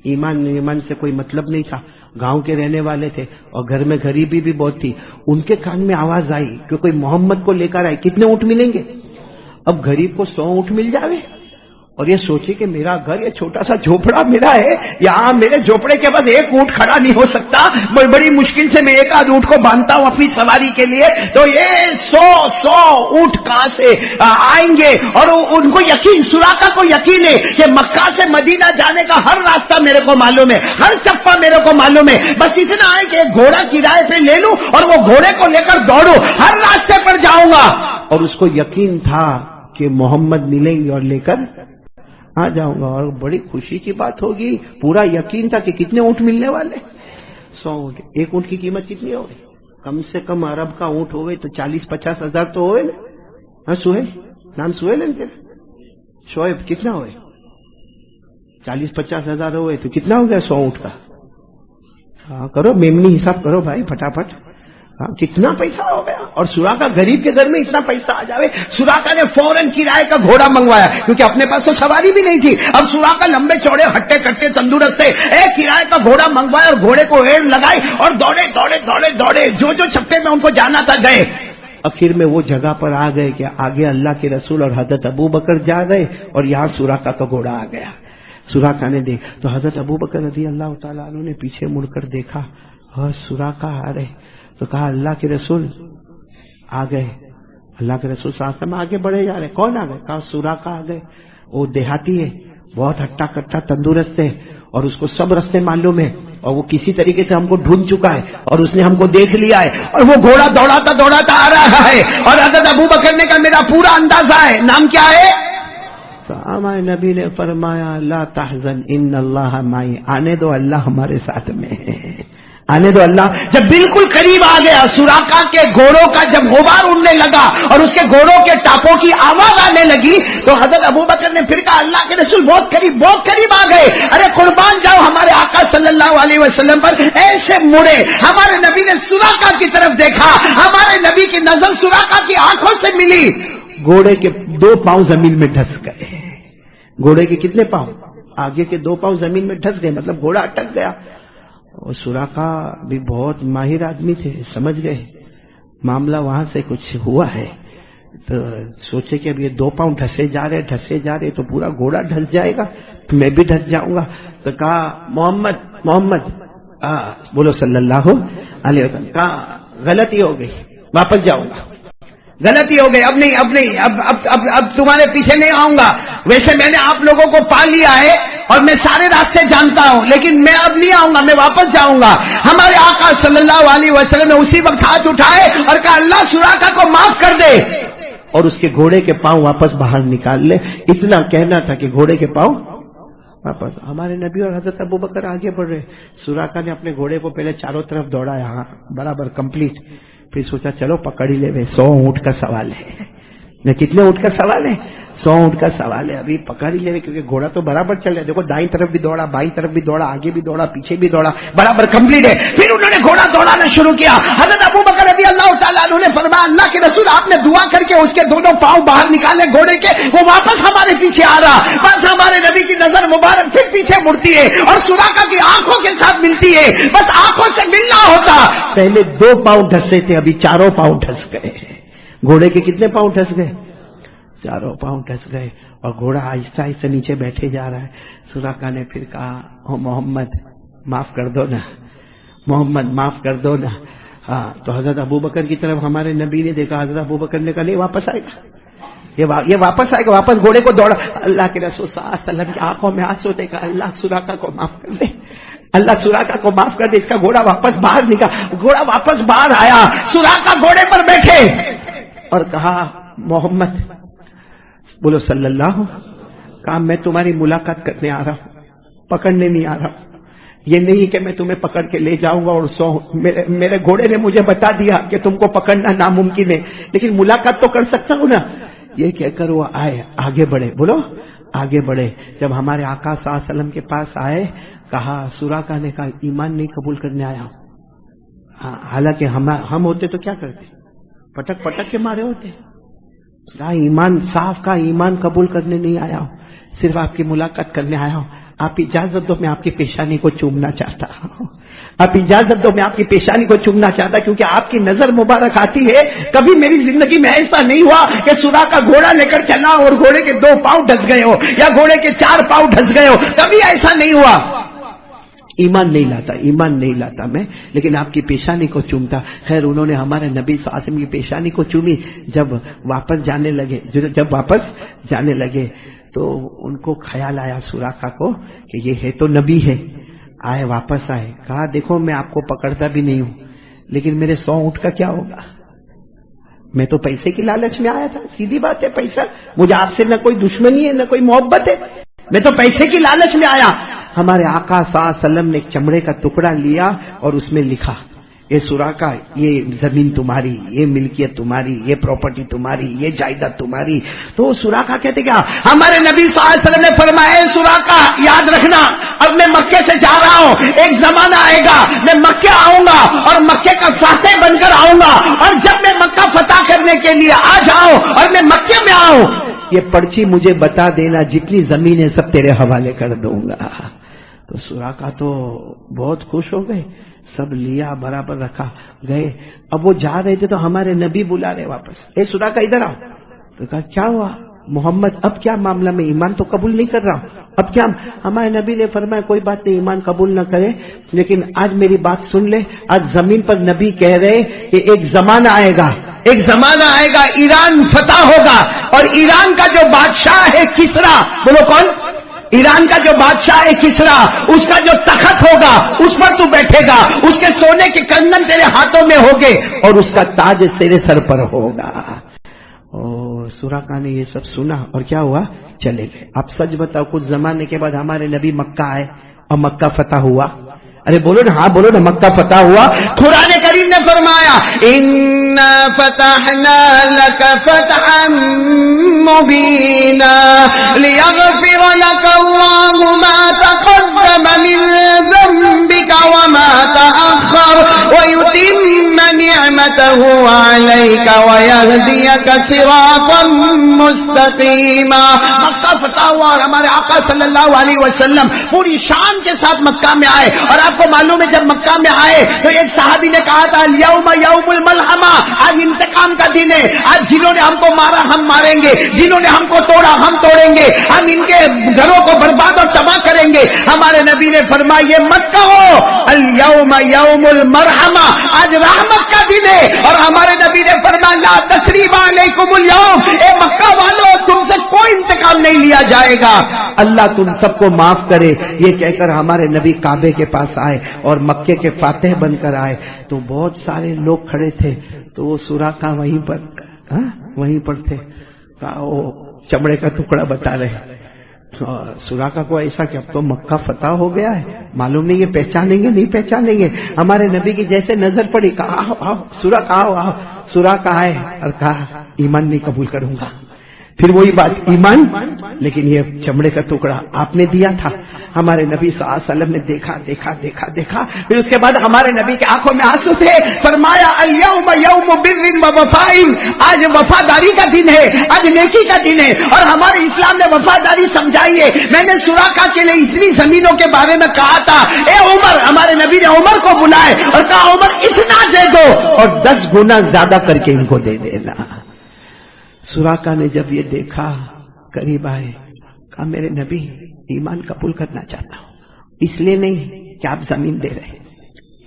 Speaker 2: ایمان سے کوئی مطلب نہیں تھا، گاؤں کے رہنے والے تھے اور گھر میں غریبی بھی بہت تھی. ان کے کان میں آواز آئی کہ کوئی محمد کو لے کر آئے، کتنے اونٹ ملیں گے؟ اب غریب کو 100 اونٹ مل جاوے اور یہ سوچے کہ میرا گھر یہ چھوٹا سا جھوپڑا میرا ہے، یہاں میرے جھوپڑے کے بعد ایک اونٹ کھڑا نہیں ہو سکتا، بڑی مشکل سے میں ایک آدھ اونٹ کو باندھتا ہوں اپنی سواری کے لیے، تو یہ 100 اونٹ کہاں سے آئیں گے؟ اور ان کو یقین، سراقہ کو یقین ہے کہ مکہ سے مدینہ جانے کا ہر راستہ میرے کو معلوم ہے، ہر چپا میرے کو معلوم ہے، بس اتنا ہے کہ ایک گھوڑا کرائے پہ لے لوں اور وہ گھوڑے کو لے کر دوڑوں، ہر راستے پر جاؤں گا. اور اس کو یقین تھا کہ محمد ملیں گے اور لے کر آ جاؤں گا، اور بڑی خوشی کی بات ہوگی. پورا یقین تھا کہ کتنے اونٹ ملنے والے؟ 100 اونٹ. ایک اونٹ کی قیمت کتنی ہوگی؟ کم سے کم عرب کا اونٹ ہوئے تو 40-50 ہزار تو ہوئے نا. ہاں سہیل، نام سہیل ہے شعیب، کتنا ہوئے؟ 40-50 ہزار ہوئے تو کتنا ہو گیا 100 اونٹ کا؟ ہاں کرو میمنی حساب کرو بھائی فٹافٹ. کتنا پیسہ ہو گیا. اور سراقہ غریب کے گھر میں اتنا پیسہ آ جاوے. سراقہ نے فوراً کرائے کا گھوڑا منگوایا کیونکہ اپنے پاس تو سواری بھی نہیں تھی. اب سراقہ لمبے چوڑے ہٹے کٹے تندرست تھے، کرائے کا گھوڑا منگوایا اور گھوڑے کو ایڑ لگائی اور دوڑے دوڑے دوڑے دوڑے جو چپے میں ان کو جانا تھا گئے. آخر میں وہ جگہ پر آ گئے کہ آگے اللہ کے رسول اور حضرت ابو بکر جا گئے اور یہاں سراقہ کا گھوڑا آ گیا. سراقہ نے دیکھ تو حضرت ابو بکر رضی اللہ تعالیٰ عنہ نے پیچھے مڑ کر دیکھا اور سراقہ آ رہے تو کہا اللہ کے رسول آ گئے. اللہ کے رسول صلی اللہ علیہ وسلم آگے بڑھے جا رہے. کون آ گئے؟ کہا سراقہ آ گئے. وہ دیہاتی ہے، بہت ہٹا کٹا تندرست ہے اور اس کو سب رستے معلوم ہے اور وہ کسی طریقے سے ہم کو ڈھونڈ چکا ہے اور اس نے ہم کو دیکھ لیا ہے اور وہ گھوڑا دوڑاتا آ رہا ہے. اور حضرت ابو بکر نے کہا میرا پورا اندازہ ہے. نام کیا ہے؟ تو ہمارے نبی نے فرمایا لا تحزن ان اللہ معی، آنے دو اللہ ہمارے ساتھ میں ہے، آنے دو اللہ. جب بالکل قریب آ گیا، سراقہ کے گھوڑوں کا جب غبار اڑنے لگا اور اس کے گھوڑوں کے ٹاپوں کی آواز آنے لگی تو حضرت ابو بکر نے پھر کہا اللہ کے رسول بہت قریب آ گئے. ارے قربان جاؤ ہمارے آقا صلی اللہ علیہ وسلم پر. ایسے مڑے، ہمارے نبی نے سراقہ کی طرف دیکھا، ہمارے نبی کی نظر سراقہ کی آنکھوں سے ملی. گھوڑے کے 2 پاؤں زمین میں ڈھس گئے. گھوڑے کے کتنے پاؤں؟ آگے کے 2 پاؤں زمین میں ڈھس گئے، مطلب گھوڑا اٹک گیا. اور سراقہ بھی بہت ماہر آدمی تھے، سمجھ گئے معاملہ وہاں سے کچھ ہوا ہے تو سوچے کہ اب یہ 2 پاؤں ڈھسے جا رہے تو پورا گھوڑا ڈھس جائے گا، میں بھی ڈھس جاؤں گا. تو کہا محمد بولو صلی اللہ علیہ وسلم. کہا غلطی ہو گئی، واپس جاؤں گا. غلطی ہو گئی، اب نہیں، اب تمہارے پیچھے نہیں آؤں گا. ویسے میں نے آپ لوگوں کو پا لیا ہے اور میں سارے راستے جانتا ہوں، لیکن میں اب نہیں آؤں گا، میں واپس جاؤں گا. ہمارے آقا صلی اللہ علیہ وسلم نے اسی وقت ہاتھ اٹھائے اور کہا اللہ سراقہ کو معاف کر دے اور اس کے گھوڑے کے پاؤں واپس باہر نکال لے. اتنا کہنا تھا کہ گھوڑے کے پاؤں واپس. ہمارے نبی اور حضرت ابو بکر آگے بڑھ رہے. سراقہ نے اپنے گھوڑے کو پہلے چاروں طرف دوڑایا، ہاں برابر کمپلیٹ. پھر سوچا چلو پکڑ ہی لے، 100 اونٹ کا سوال ہے. کتنے اونٹ کا سوال ہے؟ 100 اونٹ کا سوال ہے. ابھی پکڑ ہی لے کیونکہ گھوڑا تو برابر چل رہا ہے. دیکھو دائیں طرف بھی دوڑا، بائیں طرف بھی دوڑا، آگے بھی دوڑا، پیچھے بھی دوڑا، برابر کمپلیٹ ہے. پھر انہوں نے گھوڑا دوڑانا شروع کیا. حضرت ابو بکر رضی اللہ تعالیٰ عنہ نے فرمایا اللہ کے رسول آپ نے دعا کر کے اس کے 2 پاؤں باہر نکالے گھوڑے کے، وہ واپس ہمارے پیچھے آ رہا. بس ہمارے نبی کی نظر مبارک پھر پیچھے مڑتی ہے اور سراقہ کی آنکھوں کے ساتھ ملتی ہے. بس آنکھوں سے ملنا ہوتا. پہلے 2 پاؤں ڈھسے تھے، ابھی 4 پاؤں ڈھس گئے. گھوڑے کے کتنے پاؤں ڈھس گئے؟ 4 پاؤں ڈھس گئے اور گھوڑا آہستہ آہستہ نیچے بیٹھے جا رہا ہے. سراقہ نے پھر کہا او محمد معاف کر دو نا، محمد معاف کر دو نا. ہاں تو حضرت ابو بکر کی طرف ہمارے نبی نے دیکھا. حضرت ابو بکر نے کہا نہیں واپس آئے گا، یہ واپس آئے گا. واپس گھوڑے کو دوڑا. اللہ کے رسول صلی اللہ علیہ وسلم کی آنکھوں میں آنسو دیکھا. اللہ سراقہ کو معاف کر دے، اللہ سراقہ کو معاف کر دے. اس کا گھوڑا واپس باہر نکلا. گھوڑا واپس باہر آیا. سراقہ گھوڑے پر بیٹھے اور کہا محمد بولو صلی اللہ. کہا میں تمہاری ملاقات کرنے آ رہا ہوں، پکڑنے نہیں آ رہا ہوں. یہ نہیں کہ میں تمہیں پکڑ کے لے جاؤں گا اور میرے گھوڑے نے مجھے بتا دیا کہ تم کو پکڑنا ناممکن ہے، لیکن ملاقات تو کر سکتا ہوں نا. یہ کہہ کر وہ آئے، آگے بڑھے. بولو آگے بڑھے. جب ہمارے آقا صلی اللہ علیہ وسلم کے پاس آئے کہا سراقہ نے کہا ایمان نہیں قبول کرنے آیا ہوں. حالانکہ ہم ہوتے تو کیا کرتے؟ پٹک کے مارے ہوتے. ایمان صاف کا ایمان قبول کرنے نہیں آیا ہوں، صرف آپ کی ملاقات کرنے آیا ہوں. آپ اجازت دو میں آپ کی پیشانی کو چومنا چاہتا ہوں. آپ اجازت دو میں آپ کی پیشانی کو چومنا چاہتا کیونکہ آپ کی نظر مبارک آتی ہے. کبھی میری زندگی میں ایسا نہیں ہوا کہ سورا کا گھوڑا لے کر چلا اور گھوڑے کے 2 پاؤں ڈھس گئے ہو یا گھوڑے کے 4 پاؤں ڈھس گئے ہو. کبھی ایسا نہیں ہوا. ایمان نہیں لاتا میں، لیکن آپ کی پیشانی کو چومتا. خیر انہوں نے ہمارے نبی صلی اللہ علیہ وسلم کی پیشانی کو چومی. جب واپس جانے لگے تو ان کو خیال آیا سوراخا کو کہ یہ ہے تو نبی ہے. آئے واپس آئے، کہا دیکھو میں آپ کو پکڑتا بھی نہیں ہوں، لیکن میرے 100 اونٹ کا کیا ہوگا؟ میں تو پیسے کی لالچ میں آیا تھا. سیدھی بات ہے، پیسہ، مجھے آپ سے نہ کوئی دشمنی ہے نہ کوئی محبت ہے، میں تو پیسے کی لالچ میں آیا. ہمارے آقا صلی اللہ علیہ وسلم نے ایک چمڑے کا ٹکڑا لیا اور اس میں لکھا، یہ سوراخا، یہ زمین تمہاری، یہ ملکیت تمہاری، یہ پراپرٹی تمہاری، یہ جائیداد تمہاری. تو سوراخا کہتے کیا؟ ہمارے نبی صلی اللہ علیہ وسلم نے فرمایا اے سوراخا یاد رکھنا، اب میں مکے سے جا رہا ہوں، ایک زمانہ آئے گا میں مکے آؤں گا اور مکے کا فاتح بن کر آؤں گا، اور جب میں مکہ فتح کرنے کے لیے آ جاؤں اور میں مکے میں آؤں، یہ پرچی مجھے بتا دینا، جتنی زمینیں سب تیرے حوالے کر دوں گا. تو سوراخا تو بہت خوش ہو گئے، سب لیا برابر رکھا گئے. اب وہ جا رہے تھے تو ہمارے نبی بلا رہے واپس، اے سوراخا ادھر آؤ. تو کہا کیا ہوا محمد، اب کیا معاملہ؟ میں ایمان تو قبول نہیں کر رہا ہوں، اب کیا؟ ہمارے نبی نے فرمایا کوئی بات نہیں، ایمان قبول نہ کرے، لیکن آج میری بات سن لے. آج زمین پر نبی کہہ رہے کہ ایک زمانہ آئے گا ایران فتح ہوگا، اور ایران کا جو بادشاہ ہے کسرا، بولو کون؟ ایران کا جو بادشاہ ہے کسرا، اس کا جو تخت ہوگا اس پر تو بیٹھے گا، اس کے سونے کے کنگن تیرے ہاتھوں میں ہوگے اور اس کا تاج تیرے سر پر ہوگا. اور سوراخا نے یہ سب سنا اور کیا ہوا؟ چلے گئے. اب سچ بتاؤ، کچھ زمانے کے بعد ہمارے نبی مکہ آئے اور مکہ فتح ہوا. ارے بولو نا، ہاں بولو نا، مکہ فتح ہوا. قرآن کریم نے فرمایا اِنَّا فَتَحْنَا لَكَ فَتْحًا مُبِينًا لِيَغْفِرَ لَكَ اللَّهُ مَا تَقَدَّمَ مِن ذَنبِكَ وَمَا تَأَخَّرَ وَيُتِمَّ نِعْمَتَهُ عَلَيْكَ وَيَهْدِيَكَ صِرَاطًا مُسْتَقِيمًا. مکہ فتح ہوا اور ہمارے آقا صلی اللہ علیہ وسلم پوری شان کے ساتھ مکہ میں آئے. اور آپ کو معلوم ہے جب مکہ میں آئے تو ایک صحابی نے کہا تھا یوم الملحمہ، آج انتقام کا دن ہے، آج جنہوں نے ہم کو مارا ہم ماریں گے، جنہوں نے ہم کو توڑا ہم توڑیں گے، ہم ان کے گھروں کو برباد اور تباہ کریں گے. ہمارے نبی نے فرمایا یہ مت کہو، اليوم یوم المرحمہ، آج رحمت کا دن ہے. اور ہمارے نبی نے فرمایا لا تثریب علیکم اليوم، اے مکہ والو تم سے کوئی انتقام نہیں لیا جائے گا، اللہ تم سب کو معاف کرے. یہ کہہ کر ہمارے نبی کعبے کے پاس آئے اور مکے کے فاتح بن کر آئے. تو بہت سارے لوگ کھڑے تھے، تو وہ سوراخا وہیں پر تھے. وہ چمڑے کا ٹکڑا بتا رہے. سوراخا کو ایسا کہ اب تو مکہ فتح ہو گیا ہے، معلوم نہیں یہ پہچانیں گے نہیں پہچانیں گے. ہمارے نبی کی جیسے نظر پڑی، کہا آؤ آؤ سوراخا آؤ آؤ. سوراخا آئے اور کہا ایمان نہیں قبول کروں گا. پھر وہی بات ایمان، لیکن یہ چمڑے کا ٹکڑا آپ نے دیا تھا. ہمارے نبی صلی اللہ علیہ وسلم نے دیکھا دیکھا دیکھا دیکھا. پھر اس کے بعد ہمارے نبی کی آنکھوں میں آنسو تھے. فرمایا الیوم یوم بر و وفاء، آج وفاداری کا دن ہے، آج نیکی کا دن ہے. اور ہمارے اسلام نے وفاداری سمجھائی ہے. میں نے سوراخا کے لیے اتنی زمینوں کے بارے میں کہا تھا، اے عمر، ہمارے نبی نے عمر کو بلائے اور کہا عمر اتنا دے دو اور 10 گنا زیادہ کر کے ان کو دے دینا. سوراخا نے جب یہ دیکھا قریب آئے، کہا میرے نبی ایمان قبول کرنا چاہتا ہوں، اس لیے نہیں کہ آپ زمین دے رہے،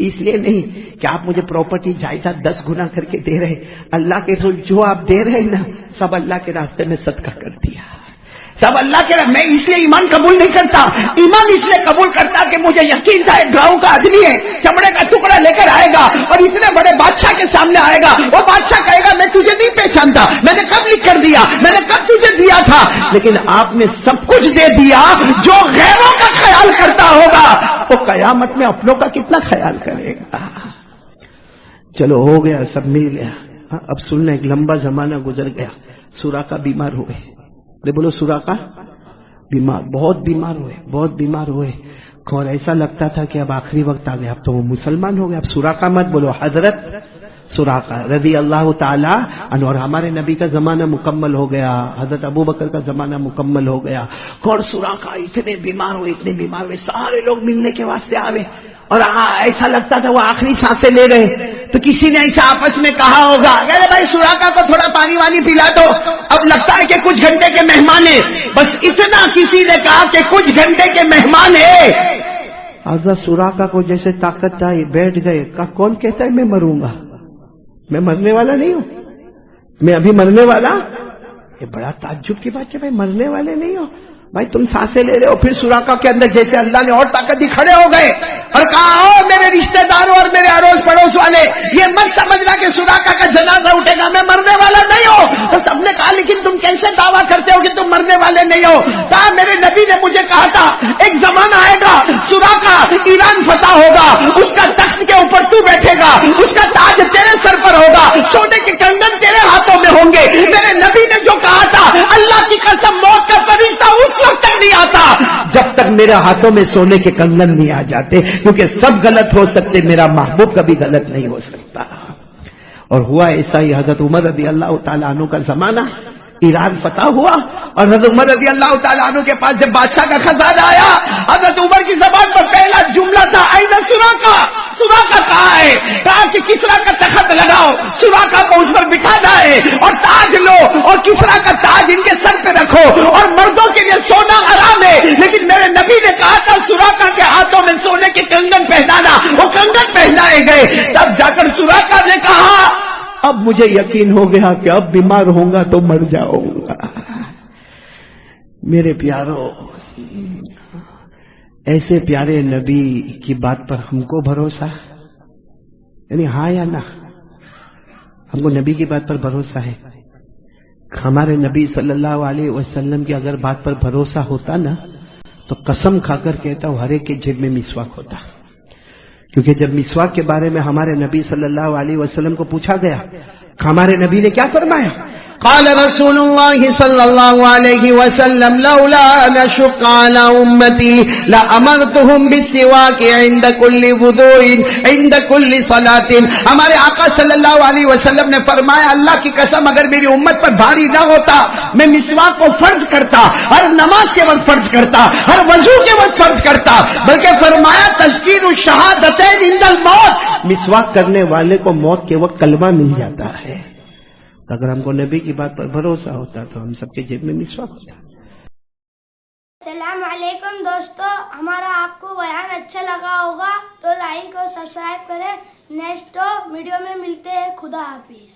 Speaker 2: اس لیے نہیں کہ آپ مجھے پراپرٹی جائیداد 10 گنا کر کے دے رہے. اللہ کے رسول جو آپ دے رہے نا سب اللہ کے راستے میں صدقہ کر دیا، سب اللہ کے. میں اس لیے ایمان قبول نہیں کرتا، ایمان اس لیے قبول کرتا کہ مجھے یقین تھا ایک گاؤں کا آدمی ہے، چمڑے کا ٹکڑا لے کر آئے گا اور اتنے بڑے بادشاہ کے سامنے آئے گا. وہ بادشاہ کہے گا میں تجھے نہیں پہچانتا، میں نے کب لکھ کر دیا، میں نے کب تجھے دیا تھا، لیکن آپ نے سب کچھ دے دیا. جو غیروں کا خیال کرتا ہوگا وہ قیامت میں اپنوں کا کتنا خیال کرے گا. چلو ہو گیا، سب مل گیا. اب سننا، ایک لمبا زمانہ گزر گیا، سوراخا بیمار ہوئے. بولو سوراخا بیمار، بہت بیمار ہوئے. اور ایسا لگتا تھا کہ اب آخری وقت آ گیا، اب تو وہ مسلمان ہو گئے. اب سوراخا مت بولو، حضرت سراقہ رضی اللہ تعالی عنہ. اور ہمارے نبی کا زمانہ مکمل ہو گیا, حضرت ابو بکر کا زمانہ مکمل ہو گیا. اور سراقہ اتنے بیمار ہوئے, سارے لوگ ملنے کے واسطے آئے, اور ایسا لگتا تھا وہ آخری سانسیں لے رہے. تو کسی نے ایسا آپس میں کہا ہوگا, ارے بھائی سراقہ کو تھوڑا پانی وانی پلا دو, اب لگتا ہے کہ کچھ گھنٹے کے مہمان ہیں. بس اتنا کسی نے کہا کہ کچھ گھنٹے کے مہمان ہیں. حضرت سراقہ کو جیسے طاقت آئی, بیٹھ گئے. کون کہتا ہے میں مروں گا؟ میں مرنے والا نہیں ہوں, میں ابھی مرنے والا. یہ بڑا تعجب کی بات ہے, بھائی مرنے والے نہیں ہو بھائی, تم سانسیں لے رہے ہو. پھر سراقہ کے اندر جیسے اللہ نے اور طاقت دی, کھڑے ہو گئے اور کہا, او میرے رشتہ داروں اور میرے اڑوس پڑوس والے, یہ مت سمجھنا کہ سراقہ کا جنازہ اٹھے گا, میں مرنے والا نہیں ہوں. تو سب نے کہا, لیکن تم کیسے دعویٰ کرتے ہو کہ تم مرنے والے نہیں ہو؟ کہا, میرے نبی نے مجھے کہا تھا ایک زمانہ آئے گا, سراقہ ایران فتح ہوگا, اس کا تخت کے اوپر تو بیٹھے گا, اس کا تاج تیرے سر پر ہوگا, سونے کے کنگن تیرے ہاتھوں میں ہوں گے. میرے نبی نے جو کہا تھا, اللہ کی قسم موت کا فرشتہ اس وقت تک نہیں آتا جب تک میرے ہاتھوں میں سونے کے کنگن نہیں آ جاتے, کیونکہ سب غلط ہو سکتے, میرا محبوب کبھی غلط نہیں ہو سکتا. اور ہوا ایسا ہی. حضرت عمر رضی اللہ تعالیٰ عنہ کا زمانہ, ایران فتح ہوا, اور حضرت عمر رضی اللہ تعالیٰ عنہ کے پاس جب بادشاہ کا خزانہ آیا, حضرت عمر کی زبان پر پہلا جملہ تھا, اینا سراقہ, سراقہ کہاں ہے؟ کہا کہ کسرا کا تخت لگاؤ, سراقہ کو اس پر بٹھانا ہے, اور تاج لو اور کسرا کا تاج ان کے سر پہ رکھو. اور مردوں کے لیے سونا حرام ہے, لیکن میرے نبی نے کہا تھا سراقہ کے ہاتھوں میں سونے کے کنگن پہنانا. وہ کنگن پہنائے گئے. تب جا کر سراقہ نے کہا, اب مجھے یقین ہو گیا کہ اب بیمار ہوں گا تو مر جاؤں گا. میرے پیارو, ایسے پیارے نبی کی بات پر ہم کو بھروسہ, یعنی ہاں یا نہ, ہم کو نبی کی بات پر بھروسہ ہے. ہمارے نبی صلی اللہ علیہ وسلم کی اگر بات پر بھروسہ ہوتا نا, تو قسم کھا کر کہتا ہوں ہر ایک کے جیب میں مسواک ہوتا. کیونکہ جب مسواک کے بارے میں ہمارے نبی صلی اللہ علیہ وسلم کو پوچھا گیا, ہمارے نبی نے کیا فرمایا؟ قال رسول اللہ صلی اللہ علیہ وسلم, لولا نشق على امتی لامرتهم بالسواک عند كل وضوء عند كل صلاۃ. ہمارے آقا صلی اللہ علیہ وسلم نے فرمایا, اللہ کی قسم اگر میری امت پر بھاری نہ ہوتا میں مسواک کو فرض کرتا, ہر نماز کے وقت فرض کرتا, ہر وضو کے وقت فرض کرتا. بلکہ فرمایا تذکیر الشہادتین عند الموت, مسواک کرنے والے کو موت کے وقت کلمہ مل جاتا ہے. اگر ہم کو نبی کی بات پر بھروسہ ہوتا تو ہم سب کے جیب میں مسواک ہوتا.
Speaker 3: السلام علیکم دوستو, ہمارا آپ کو بیان اچھا لگا ہوگا تو لائک اور سبسکرائب کریں. نیکسٹ ویڈیو میں ملتے ہیں. خدا حافظ.